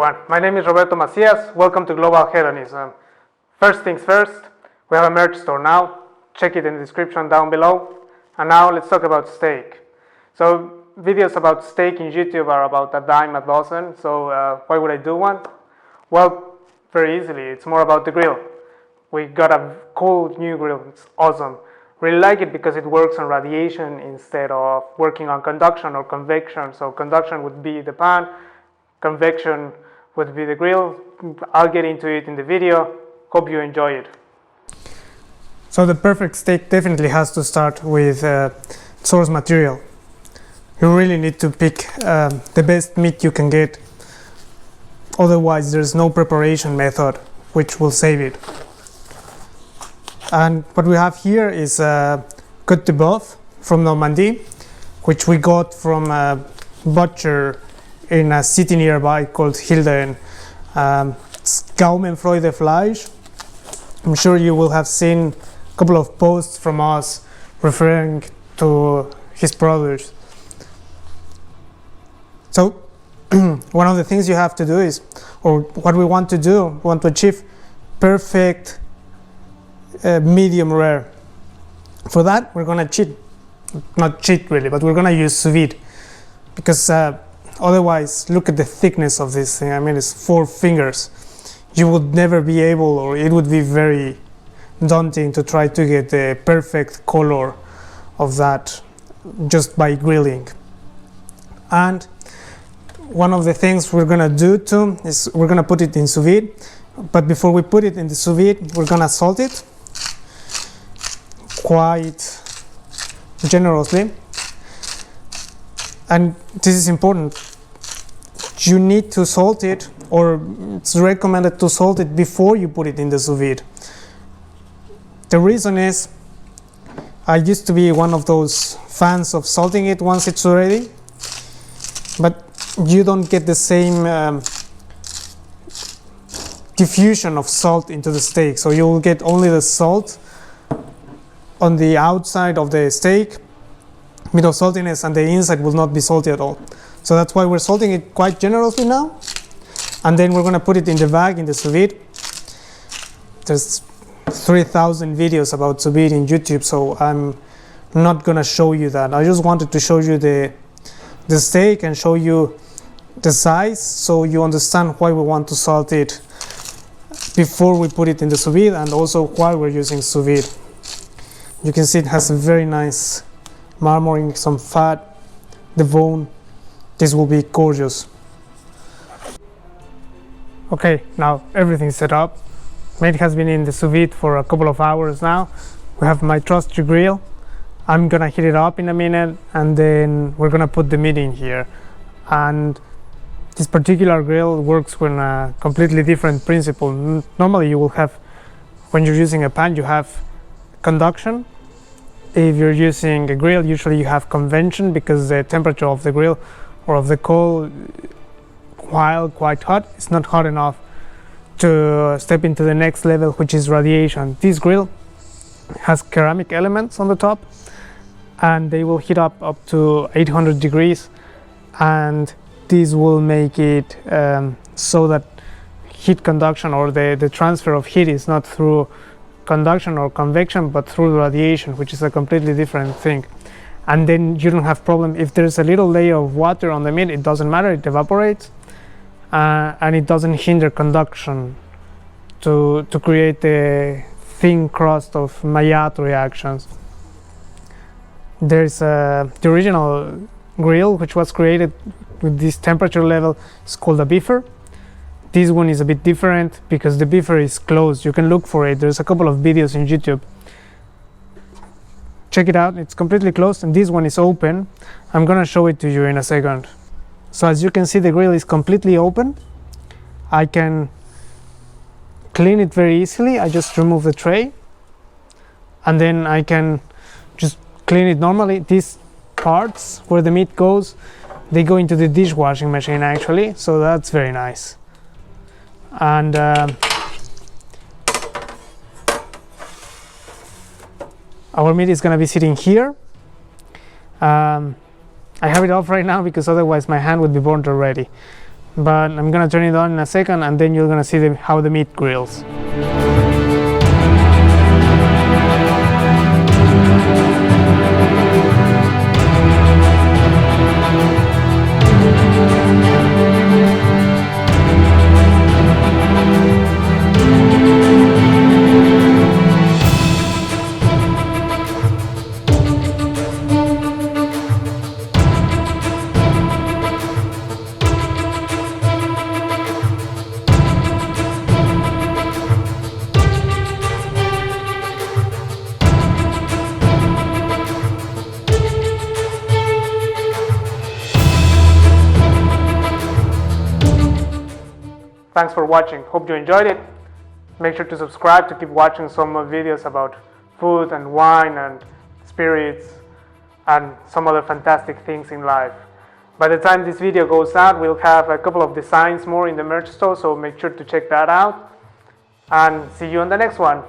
everyone, my name is Roberto Macias. Welcome to Global Hedonism. First things first, we have a merch store now. Check it in the description down below. And now let's talk about steak. So videos about steak in YouTube are about a dime a dozen. So why would I do one? Well, very easily. It's more about the grill. We got a cool new grill. It's awesome. Really like it because it works on radiation instead of working on conduction or convection. So conduction would be the pan, convection would be the grill. I'll get into it in the video. Hope you enjoy it. So the perfect steak definitely has to start with source material. You really need to pick the best meat you can get. Otherwise, there's no preparation method which will save it. And what we have here is Côte de Boeuf from Normandy, which we got from a butcher in a city nearby called Hilden. It's Gaumenfreude de Fleisch. I'm sure you will have seen a couple of posts from us referring to his products. So one of the things you have to do is, or what we want to do, we want to achieve perfect medium rare. For that, we're going to not cheat really, but we're going to use sous vide, because otherwise, look at the thickness of this thing. I mean, it's 4 fingers. You would never be able, or it would be very daunting to try to get the perfect color of that just by grilling. And one of the things we're going to do too is we're going to put it in sous vide. But before we put it in the sous vide, we're going to salt it quite generously. And this is important. You need to salt it, or it's recommended to salt it before you put it in the sous vide. The reason is, I used to be one of those fans of salting it once it's ready, but you don't get the same diffusion of salt into the steak. So you will get only the salt on the outside of the steak, bit of saltiness, and the inside will not be salty at all. So that's why we're salting it quite generously now. And then we're going to put it in the bag in the sous vide. There's 3,000 videos about sous vide in YouTube, so I'm not going to show you that. I just wanted to show you the steak and show you the size, so you understand why we want to salt it before we put it in the sous vide, and also why we're using sous vide. You can see it has a very nice marmoring, some fat, the bone. This will be gorgeous. Okay, now everything's set up. Meat has been in the sous vide for a couple of hours now. We have my trusty grill. I'm gonna heat it up in a minute, and then we're gonna put the meat in here. And this particular grill works with a completely different principle. Normally you will have, when you're using a pan, you have conduction. If you're using a grill, usually you have convection, because the temperature of the grill or of the coal, while quite hot, it's not hot enough to step into the next level, which is radiation. This grill has ceramic elements on the top, and they will heat up to 800 degrees, and this will make it so that heat conduction, or the transfer of heat, is not through conduction or convection, but through radiation, which is a completely different thing. And then you don't have problem if there's a little layer of water on the meat. It doesn't matter, it evaporates, and it doesn't hinder conduction to create the thin crust of Maillard reactions. There's the original grill, which was created with this temperature level. It's called a biffer. This one is a bit different because the biffer is closed. You can look for it. There's a couple of videos in YouTube. Check it out. It's completely closed, and this one is open. I'm gonna show it to you in a second. So as you can see, the grill is completely open. I can clean it very easily. I just remove the tray, and then I can just clean it normally. These parts where the meat goes, they go into the dishwashing machine actually, so that's very nice. And our meat is going to be sitting here. I have it off right now because otherwise my hand would be burnt already. but I'm gonna turn it on in a second, and then you're gonna see how the meat grills. Thanks for watching. Hope you enjoyed it. Make sure to subscribe to keep watching some more videos about food and wine and spirits and some other fantastic things in life. By the time this video goes out, we'll have a couple of designs more in the merch store, so make sure to check that out. And see you on the next one.